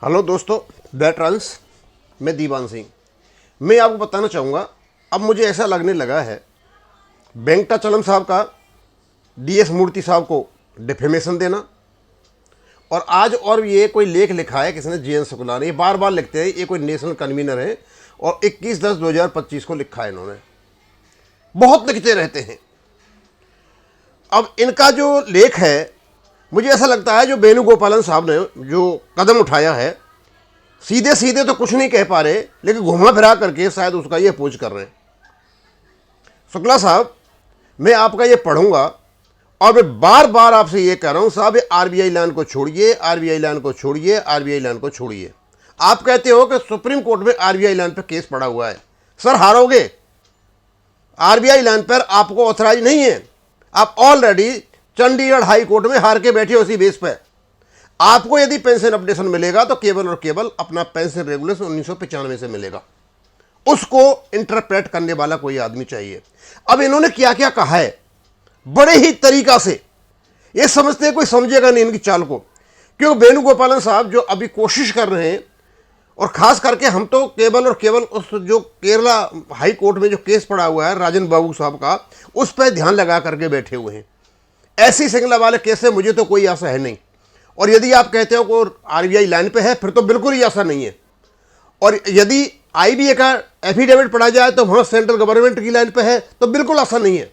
Hello दोस्तों, veterans, मैं दीवान सिंह। मैं आपको बताना चाहूँगा, अब मुझे ऐसा लगने लगा है वेंकटाचलम साहब का डीएस मूर्ति साहब को डिफेमेशन देना, और आज और ये कोई लेख लिखा है किसने, जेएन शुक्ला ने। ये बार बार लिखते हैं, ये कोई नेशनल कन्वीनर है और 21/10/2025 को लिखा है इन्होंने, बहुत लिखते रहते हैं। अब इनका जो लेख है, मुझे ऐसा लगता है जो वेणुगोपालन साहब ने जो कदम उठाया है, सीधे सीधे तो कुछ नहीं कह पा रहे, लेकिन घुमा फिरा करके शायद उसका ये अपोज कर रहे हैं। शुक्ला साहब, मैं आपका ये पढ़ूंगा और मैं बार बार आपसे ये कह रहा हूं साहब, ये आरबीआई लाइन को छोड़िए, आरबीआई लाइन को छोड़िए, आरबीआई लाइन को छोड़िए। आप कहते हो कि सुप्रीम कोर्ट में आरबीआई लाइन पर केस पड़ा हुआ है। सर, हारोगे। आरबीआई लाइन पर आपको ऑथराइज नहीं है। आप ऑलरेडी चंडीगढ़ हाई कोर्ट में हार के बैठे उसी बेस पर। आपको यदि पेंशन अपडेशन मिलेगा तो केवल और केवल अपना पेंशन रेगुलेशन 1995 से मिलेगा। उसको इंटरप्रेट करने वाला कोई आदमी चाहिए। अब इन्होंने क्या क्या कहा है, बड़े ही तरीका से ये समझते हैं, कोई समझेगा नहीं इनकी चाल को। क्योंकि वेणुगोपालन साहब जो अभी कोशिश कर रहे हैं, और खास करके हम तो केवल और केवल उस जो केरला हाई कोर्ट में जो केस पड़ा हुआ है राजन बाबू साहब का, उस पर ध्यान लगा करके बैठे हुए हैं। ऐसी श्रृंखला वाले केस से मुझे तो कोई आशा है नहीं। और यदि आप कहते हो कि आरबीआई लाइन पे है, फिर तो बिल्कुल ही आशा नहीं है। और यदि आईबीए का एफिडेविट पढ़ा जाए तो वहां सेंट्रल गवर्नमेंट की लाइन पे है, तो बिल्कुल आशा नहीं है।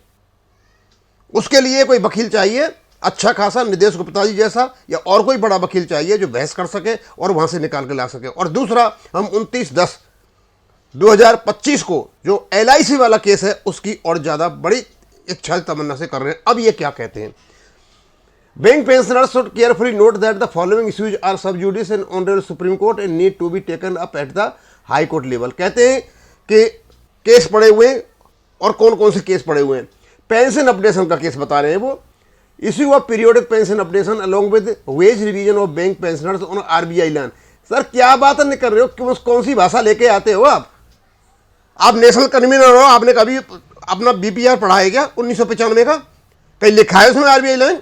उसके लिए कोई वकील चाहिए, अच्छा खासा निदेश गुप्ता जी जैसा, या और कोई बड़ा वकील चाहिए जो बहस कर सके और वहां से निकाल के ला सके। और दूसरा, हम 29/10/2025 को जो LIC वाला केस है, उसकी और ज्यादा बड़ी इच्छा तमन्ना से कर रहे हैं। अब ये क्या कहते हैं, bank pensioners should carefully note that the following issues are sub judice in honourable Supreme Court and need to be taken up at the high court level. कहते हैं कि केस पड़े हुए हैं, और कौन कौन से केस पड़े हुए हैं। पेंशन अपडेशन का केस बता रहे हैं वो, issue of periodic pension updation along with veg revision of bank pensioners on RBI line. Sir, क्या बात नहीं कर रहे हो, कौन सी भाषा लेके आते हो आप नेशनल कन्वीनर हो, आपने कभी अपना बीपीआर पढ़ा है क्या 1995 का? कहीं लिखा है उसमें आरबीआई लाइन?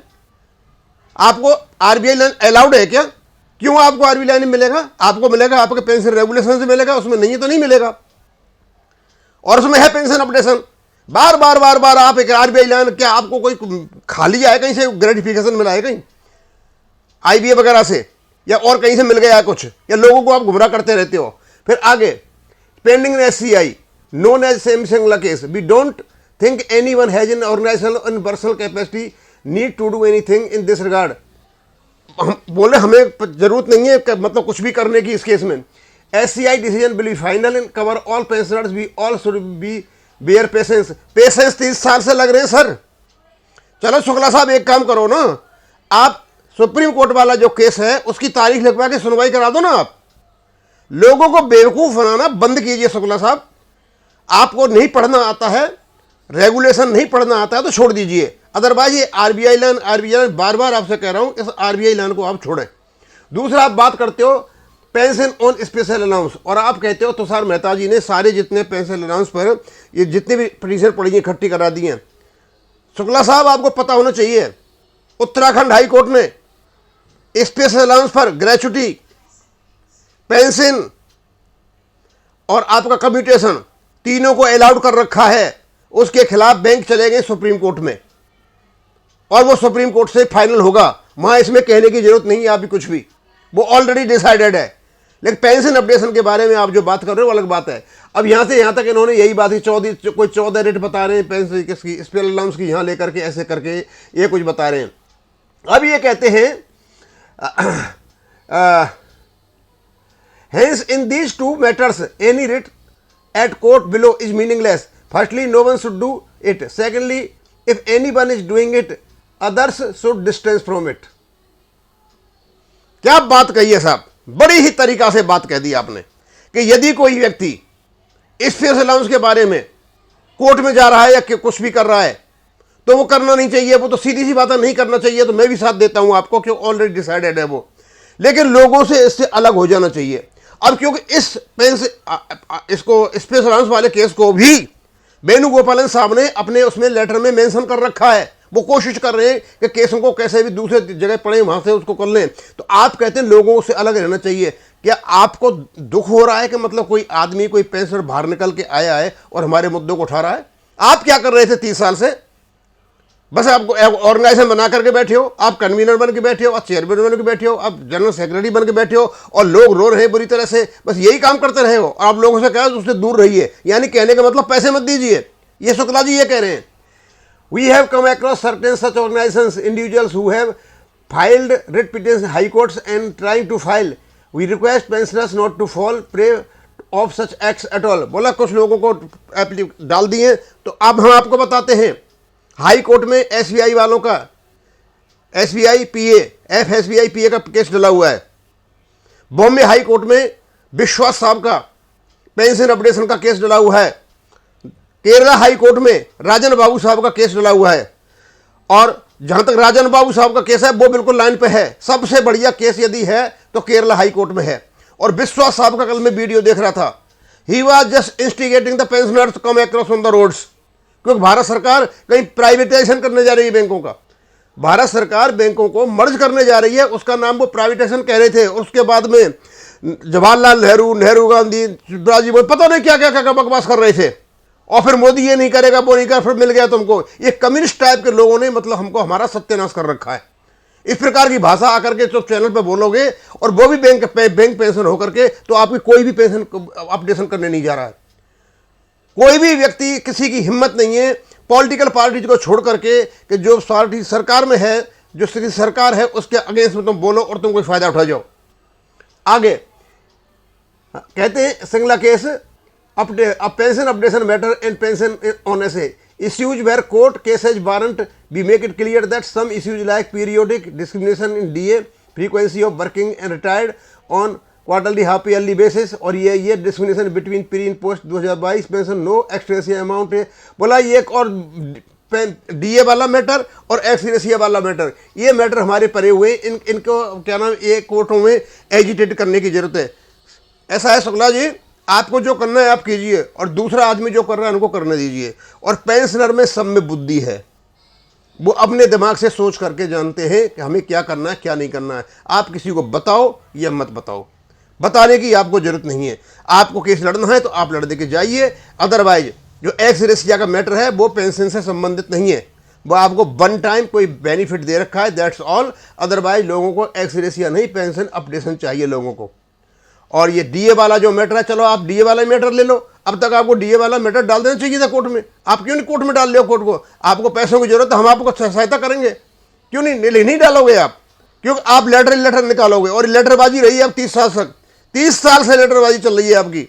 आपको आरबीआई लाइन अलाउड है क्या? क्यों आपको आरबीआई लाइन मिलेगा? आपको मिलेगा आपके पेंशन रेगुलेशन से मिलेगा, उसमें नहीं है तो नहीं मिलेगा। और उसमें है पेंशन अपडेशन। बार बार बार बार आप एक आरबीआई लाइन, क्या आपको कोई खाली है कहीं से, ग्रेटिफिकेशन मिला है कहीं आईबीए वगैरह से, या और कहीं से मिल गया है कुछ, या लोगों को आप गुमराह करते रहते हो। फिर आगे, pending SCI known as Samsung case, we don't think anyone has an organizational and personal capacity need to do anything in this regard। हम बोले हमें जरूरत नहीं है मतलब कुछ भी करने की इस केस में। SCI decision will be final and cover all pensioners, we all should be bear patience। 30 साल से लग रहे हैं सर। चलो शुक्ला साहब, एक काम करो ना, आप सुप्रीम कोर्ट वाला जो केस है उसकी तारीख लिखवा के सुनवाई करा दो ना। आप लोगों को बेवकूफ बनाना बंद कीजिए शुक्ला साहब। आपको नहीं पढ़ना आता है, रेगुलेशन नहीं पढ़ना आता है तो छोड़ दीजिए। अदरवाइज ये आरबीआई लाइन बार बार आपसे कह रहा हूं, इस आरबीआई लाइन को आप छोड़ें। दूसरा, आप बात करते हो पेंशन ऑन स्पेशल अलाउंस, और आप कहते हो तुषार मेहता जी ने सारे जितने पेंशन अलाउंस पर ये जितने भी पिटीशन पड़ी हैं इकट्ठी करा दी हैं। शुक्ला साहब, आपको पता होना चाहिए, उत्तराखंड हाई कोर्ट ने स्पेशल अलाउंस पर ग्रेचुटी, पेंशन और आपका कम्यूटेशन तीनों को अलाउड कर रखा है। उसके खिलाफ बैंक चले गए सुप्रीम कोर्ट में, और वो सुप्रीम कोर्ट से फाइनल होगा। वहां इसमें कहने की जरूरत नहीं है अभी कुछ भी, वो ऑलरेडी डिसाइडेड है। लेकिन पेंशन अपडेशन के बारे में आप जो बात कर रहे हो अलग बात है। अब यहां से यहां तक इन्होंने यही बात ही 14 रेट बता रहे हैं पेंशन की, स्पेशल अलाउंस की, यहां लेकर के ऐसे करके ये कुछ बता रहे हैं। अब ये कहते हैं hence in these two matters any writ at court below is meaningless। Firstly, no one should do it। Secondly, if anyone is doing it, others should distance from it। क्या बात कही है साहब, बड़ी ही तरीका से बात कह दी आपने कि यदि कोई व्यक्ति इस फेस अलाउंस के बारे में कोर्ट में जा रहा है या कुछ भी कर रहा है तो वो करना नहीं चाहिए। वो तो सीधी सी बात है, नहीं करना चाहिए। तो मैं भी साथ देता हूं आपको कि ऑलरेडी डिसाइडेड है वो, लेकिन लोगों से इससे अलग हो जाना चाहिए। अब क्योंकि इसको स्पेशल अलाउंस वाले केस को भी वेणुगोपालन साहब ने अपने उसमें लेटर में मेंशन कर रखा है। वो कोशिश कर रहे हैं कि केसों को कैसे भी दूसरे जगह पड़े वहां से उसको कर लें। तो आप कहते हैं लोगों से अलग रहना चाहिए। क्या आपको दुख हो रहा है कि मतलब कोई आदमी कोई पेंशनर बाहर निकल के आया है और हमारे मुद्दों को उठा रहा है? आप क्या कर रहे थे 30 साल से? बस आप ऑर्गेनाइजेशन बना करके बैठे हो, आप कन्वीनर बन के बैठे हो, आप चेयरमैन बन के बैठे हो, आप जनरल सेक्रेटरी बन के बैठे हो और लोग रो रहे हैं बुरी तरह से। बस यही काम करते रहे हो। आप लोगों से कहा उससे दूर रहिए, यानी कहने का मतलब पैसे मत दीजिए। ये शुक्ला जी ये कह रहे हैं। We have come across certain such organisations individuals who have filed writ petitions high courts and trying to file. We request pensioners not to fall prey of such acts at all. बोला कुछ लोगों को डाल दिए, तो अब हम आपको बताते हैं। हाई कोर्ट में एसबीआई वालों का, एसबीआई पीए, एसबीआई पीए का केस डला हुआ है। बॉम्बे हाई कोर्ट में विश्वास साहब का पेंशन अपडेशन का केस डला हुआ है। केरला हाई कोर्ट में राजन बाबू साहब का केस डला हुआ है। और जहां तक राजन बाबू साहब का केस है वो बिल्कुल लाइन पे है। सबसे बढ़िया केस यदि है तो केरला हाई कोर्ट में है। और विश्वास साहब का कल मैं वीडियो देख रहा था, he was just instigating the pensioners to come across on the roads. क्योंकि भारत सरकार कहीं प्राइवेटाइजेशन करने जा रही है बैंकों का। भारत सरकार बैंकों को मर्ज करने जा रही है, उसका नाम वो प्राइवेटाइजेशन कह रहे थे। उसके बाद में जवाहरलाल नेहरू, नेहरू गांधी, राजीव, पता नहीं क्या क्या क्या बकवास कर रहे थे। और फिर मोदी ये नहीं करेगा, वो नहीं करेगा, फिर मिल गया तुमको। ये कम्युनिस्ट टाइप के लोगों ने मतलब हमको हमारा सत्यानाश कर रखा है। इस प्रकार की भाषा आकर के जो चैनल पर बोलोगे और वो भी बैंक पेंशन होकर के, तो आपकी कोई भी पेंशन अपडेशन करने नहीं जा रहा है। कोई भी व्यक्ति, किसी की हिम्मत नहीं है पॉलिटिकल पार्टी को छोड़ करके कि जो पार्टी सरकार में है, जो सरकार है, उसके अगेंस्ट में तुम बोलो और तुम कोई फायदा उठा जाओ। आगे कहते हैं Singla case pension updation matter and pension on essay issues where court cases warrant we make it clear that some issues like periodic discrimination in DA, frequency of working and retired on quarterly half yearly basis, और ये discrimination between pre in post 2022 pension no ex gratia amount है। बोला ये एक और DA वाला matter और ex gratia वाला मैटर, ये मैटर हमारे परे हुए, इनको क्या नाम, ये कोर्टों में एजिटेट करने की जरूरत है। ऐसा है शुक्ला जी, आपको जो करना है आप कीजिए और दूसरा आदमी जो कर रहा है उनको करने दीजिए। और पेंशनर में सब में बुद्धि है, वो अपने दिमाग से सोच करके जानते हैं कि हमें क्या करना है क्या नहीं करना है। आप किसी को बताओ या मत बताओ, बताने की आपको जरूरत नहीं है। आपको केस लड़ना है तो आप लड़ दे के जाइए। अदरवाइज जो एक्स रेशिया का मैटर है वो पेंशन से संबंधित नहीं है, वो आपको वन टाइम कोई बेनिफिट दे रखा है, दैट्स ऑल। अदरवाइज लोगों को एक्स रेशिया नहीं, पेंशन अपडेशन चाहिए लोगों को। और ये डीए वाला जो मैटर है, चलो आप डीए वाला मैटर ले लो। अब तक आपको डीए वाला मैटर डाल देना चाहिए था कोर्ट में। आप क्यों नहीं कोर्ट में डाल रहे हो? कोर्ट को आपको पैसों की जरूरत है, हम आपको सहायता करेंगे, क्यों नहीं डालोगे आप? क्योंकि आप लेटर निकालोगे और लेटरबाजी रही है अब 30 साल से लेटरबाजी चल रही है आपकी।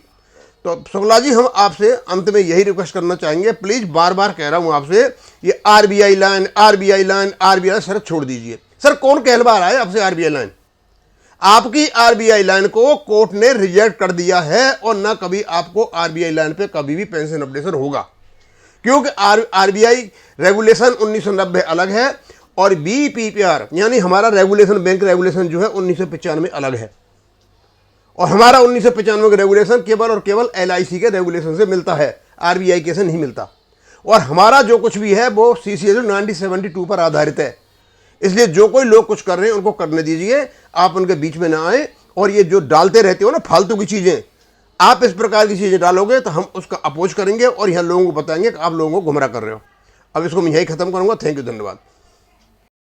तो शुक्ला जी, हम आपसे अंत में यही रिक्वेस्ट करना चाहेंगे, प्लीज बार बार कह रहा हूं आपसे, ये आरबीआई लाइन सर छोड़ दीजिए। सर कौन कहलवा रहा है आपसे आरबीआई लाइन? आपकी आरबीआई लाइन को कोर्ट ने रिजेक्ट कर दिया है और ना कभी आपको आरबीआई लाइन पे कभी भी पेंशन अपडेशन होगा, क्योंकि आरबीआई रेगुलेशन 1990 अलग है और बीपीपीआर यानी हमारा रेगुलेशन, बैंक रेगुलेशन जो है 1995 अलग है। और हमारा 1995 का रेगुलेशन केवल और केवल एलआईसी के रेगुलेशन से मिलता है, आरबीआई के से नहीं मिलता। और हमारा जो कुछ भी है वो सीसीएस 1972 पर आधारित है। इसलिए जो कोई लोग कुछ कर रहे हैं उनको करने दीजिए, आप उनके बीच में ना आए। और ये जो डालते रहते हो ना फालतू की चीज़ें, आप इस प्रकार की चीज़ें डालोगे तो हम उसका अपोज करेंगे और यहाँ लोगों को बताएंगे कि आप लोगों को गुमराह कर रहे हो। अब इसको मैं यही खत्म करूँगा। थैंक यू, धन्यवाद।